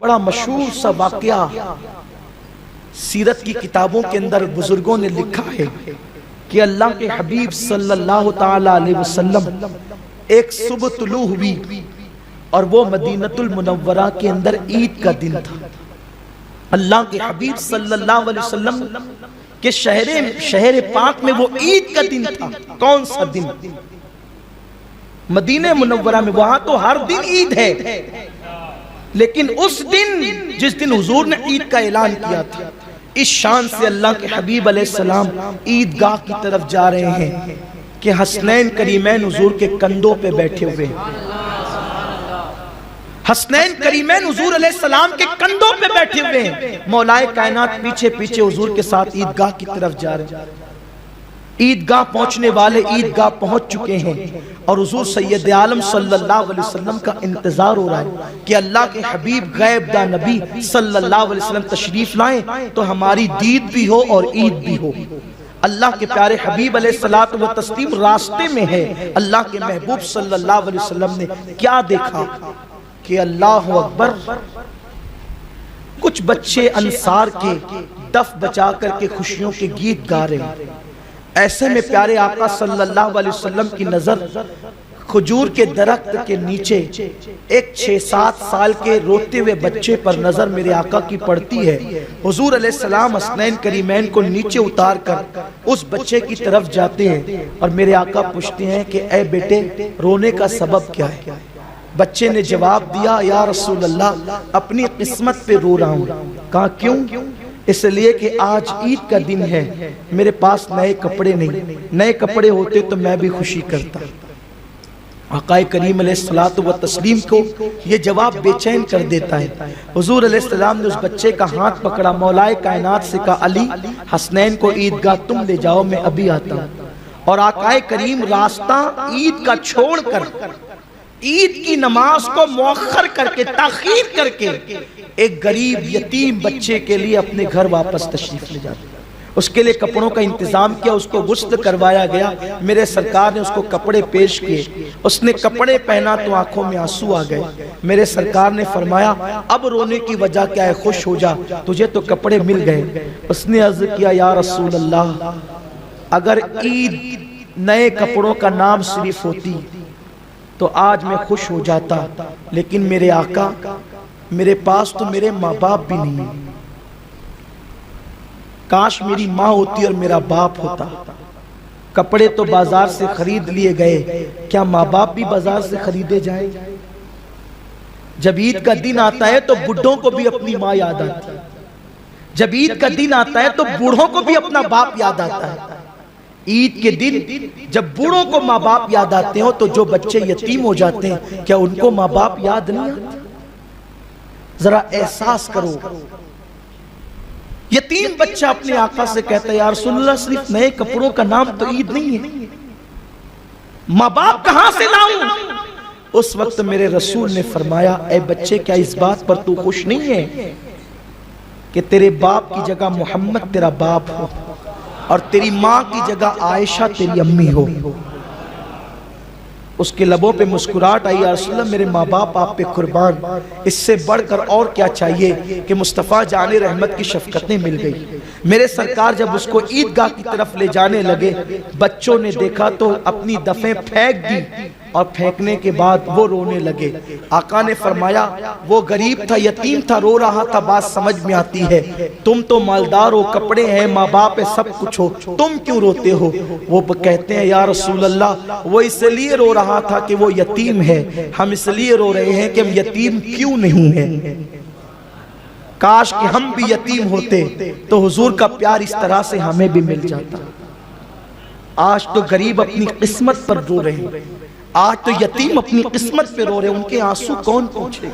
بڑا مشہور سا واقعہ سیرت کی کتابوں کے اندر بزرگوں نے لکھا ہے کہ اللہ کے حبیب صلی اللہ تعالی علیہ وسلم ایک صبح طلوع ہوئی اور وہ مدینہ المنورہ کے اندر عید کا دن تھا۔ اللہ کے حبیب صلی اللہ علیہ وسلم کے شہر پاک میں وہ عید کا دن تھا۔ کون سا دن؟ مدینہ منورہ میں، وہاں تو ہر دن عید ہے، لیکن اس دن جس دن حضور نے عید کا اعلان کیا تھا، اس شان سے اللہ کے حبیب علیہ السلام عیدگاہ کی طرف جا رہے ہیں کہ حسنین کریمین حضور کے کندھوں پہ بیٹھے ہوئے ہیں۔ حسنین کریمین حضور علیہ السلام کے کندھوں پہ بیٹھے ہوئے ہیں۔ مولائے کائنات پیچھے پیچھے حضور کے ساتھ عیدگاہ کی طرف جا رہے ہیں۔ عیدگاہ پہنچنے والے عیدگاہ پہنچ چکے ہیں اور حضور سید عالم صلی اللہ علیہ وسلم کا انتظار ہو رہا ہے کہ اللہ کے حبیب غیب دا نبی صلی اللہ علیہ وسلم تشریف لائیں تو ہماری دید بھی ہو اور عید بھی ہو۔ اللہ کے پیارے حبیب علیہ الصلوۃ والتسلیم راستے میں ہے۔ اللہ کے محبوب صلی اللہ علیہ وسلم نے کیا دیکھا کہ اللہ اکبر، کچھ بچے انصار کے دف بچا کر کے خوشیوں کے گیت گا رہے ہیں۔ ایسے میں پیارے آقا صلی اللہ علیہ وسلم کی نظر کھجور کے درخت کے نیچے ایک 6-7 سال کے روتے ہوئے بچے پر نظر میرے آقا کی پڑتی ہے۔ حضور علیہ السلام حسنین کریمین کو نیچے اتار کر اس بچے کی طرف جاتے ہیں اور میرے آقا پوچھتے ہیں کہ اے بیٹے، رونے کا سبب کیا ہے؟ بچے نے جواب دیا، یا رسول اللہ، اپنی قسمت پہ رو رہا ہوں۔ کہا کیوں؟ اس لیے کہ آج عید کا دن ہے، میرے پاس نئے کپڑے نہیں، نئے کپڑے ہوتے تو میں بھی خوشی کرتا۔ آقا کریم علیہ الصلوۃ والتسلیم کو یہ جواب بے چین کر دیتا ہے۔ حضور علیہ السلام نے اس بچے کا ہاتھ پکڑا، مولائے کائنات سے کہا، علی، حسنین کو عیدگاہ تم لے جاؤ، میں ابھی آتا ہوں۔ اور آقا کریم راستہ عید کا چھوڑ کر، عید کی نماز کو مؤخر کر کے، تاخیر کر کے، ایک غریب یتیم بچے کے لیے اپنے گھر واپس تشریف لے جاتے ہیں۔ اس کے لیے کپڑوں کا انتظام کیا، اس کو غسل کروایا گیا۔ میرے سرکار نے اس کو کپڑے پیش کیے، اس نے کپڑے پہنا تو آنکھوں میں آنسو آ گئے۔ میرے سرکار نے فرمایا، اب رونے کی وجہ کیا ہے، خوش ہو جا، تجھے تو کپڑے مل گئے۔ اس نے عرض کیا، یا رسول اللہ، اگر عید نئے کپڑوں کا نام صرف ہوتی تو آج میں خوش ہو جاتا، لیکن میرے آقا، میرے پاس تو میرے ماں باپ بھی نہیں، کاش میری ماں ہوتی اور میرا باپ ہوتا۔ کپڑے تو بازار سے خرید لیے گئے، کیا ماں باپ بھی بازار سے خریدے جائیں؟ جب عید کا دن آتا ہے تو بڈھوں کو بھی اپنی ماں یاد آتی ہے، جب عید کا دن آتا ہے تو بوڑھوں کو بھی اپنا باپ یاد آتا ہے۔ عید کے دن جب بوڑھوں کو ماں باپ یاد آتے ہو تو جو بچے یتیم ہو جاتے ہیں، کیا ان کو ماں باپ یاد نہیں آتے؟ ذرا احساس کرو۔ یتیم بچہ اپنے آقا سے کہتا ہے، یا رسول اللہ، صرف نئے کپڑوں کا نام تو عید نہیں ہے، ماں باپ کہاں سے لاؤں؟ اس وقت میرے رسول نے فرمایا، اے بچے، کیا اس بات پر تو خوش نہیں ہے کہ تیرے باپ کی جگہ محمد تیرا باپ ہو اور تیری ماں کی جگہ عائشہ تیری امی ہو؟ اس کے لبوں پہ مسکراہٹ آئی، یا رسول اللہ، میرے ماں باپ آپ پہ قربان، اس سے بڑھ کر اور کیا چاہیے کہ مصطفیٰ جان رحمت کی شفقتیں مل گئی۔ میرے سرکار جب اس کو عیدگاہ کی طرف لے جانے لگے، بچوں نے دیکھا تو اپنی دفیں پھینک دی اور پھینکنے کے بعد وہ رونے لگے۔ آقا نے فرمایا، وہ غریب تھا، یتیم تھا، رو رہا تھا، بات سمجھ میں آتی ہے، تم تو مالدار ہو، کپڑے ہیں، ماں باپ ہے، سب کچھ ہو، تم کیوں روتے ہو؟ وہ کہتے ہیں، یا رسول اللہ، وہ اس لیے رو رہا تھا کہ وہ یتیم ہے، ہم اس لیے رو رہے ہیں کہ ہم یتیم کیوں نہیں ہیں۔ کاش کہ ہم بھی یتیم ہوتے تو حضور کا پیار اس طرح سے ہمیں بھی مل جاتا۔ آج تو غریب اپنی قسمت پر رو رہے ہیں، آج تو یتیم اپنی قسمت پہ رو رہے ہیں، ان کے آنسو کون پوچھے؟